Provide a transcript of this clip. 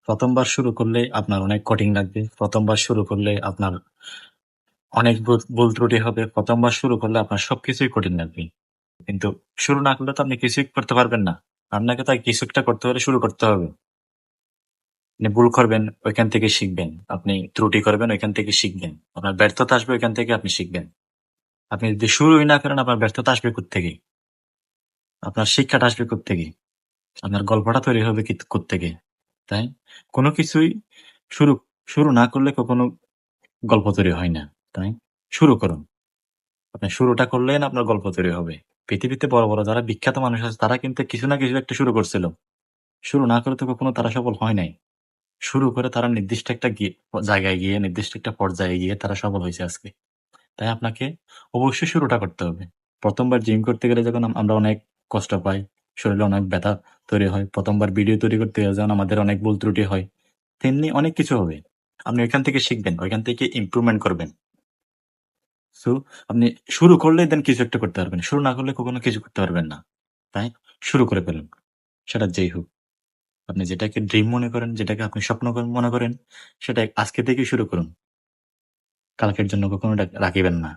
প্রথমবার শুরু করলে আপনার অনেক কঠিন লাগবে। প্রথমবার শুরু করলে আপনার অনেক ভুল ত্রুটি হবে। প্রথমবার শুরু করলে আপনার সবকিছুই কঠিন লাগবে। কিন্তু শুরু না করলে তো আপনি কিছুই করতে পারবেন না। আপনাকে তাই কিছু একটা করতে হলে শুরু করতে হবে। আপনি ভুল করবেন, ওইখান থেকে শিখবেন। আপনি ত্রুটি করবেন, ওইখান থেকে শিখবেন। আপনার ব্যর্থতা আসবে, ওইখান থেকে আপনি শিখবেন। আপনি যদি শুরুই না করেন, আপনার ব্যর্থতা আসবে কোত্থেকে? আপনার শিক্ষাটা আসবে কোত্থেকে? আপনার গল্পটা তৈরি হবে কোত্থেকে? তাই কোনো কিছুই শুরু শুরু না করলে কখনো গল্প তৈরি হয় না। তাই শুরু করুন। আপনি শুরুটা করলেন, আপনার গল্প তৈরি হবে। পৃথিবীতে বড় বড় যারা বিখ্যাত মানুষ আছে তারা কিন্তু কিছু না কিছু একটা শুরু করছিল। শুরু না করে তো কখনো তারা সফল হয় নাই। শুরু করে তারা নির্দিষ্ট একটা জায়গায় গিয়ে, নির্দিষ্ট একটা পর্যায়ে গিয়ে তারা সফল হয়েছে আজকে। তাই আপনাকে অবশ্যই শুরুটা করতে হবে। ১ম বার জিম করতে গেলে যখন আমরা অনেক কষ্ট পাই, শরীরে অনেক ব্যথা তৈরি হয়। ১ম বার ভিডিও তৈরি করতে গেলে যখন আমাদের অনেক ভুল ত্রুটি হয়, তেমনি অনেক কিছু হবে। আপনি ওইখান থেকে শিখবেন, ওইখান থেকে ইমপ্রুভমেন্ট করবেন। সো আপনি শুরু করলেই দেন কিছু একটা করতে পারবেন। শুরু না করলে কখনো কিছু করতে পারবেন না। তাই শুরু করে ফেলুন। সেটা যেই হোক। আপনি যেটাকে ড্রিম মনে করেন, যেটাকে আপনি স্বপ্ন মনে করেন, সেটা আজকে থেকেই শুরু করুন। কালকের জন্য কখনো রাখিবেন না।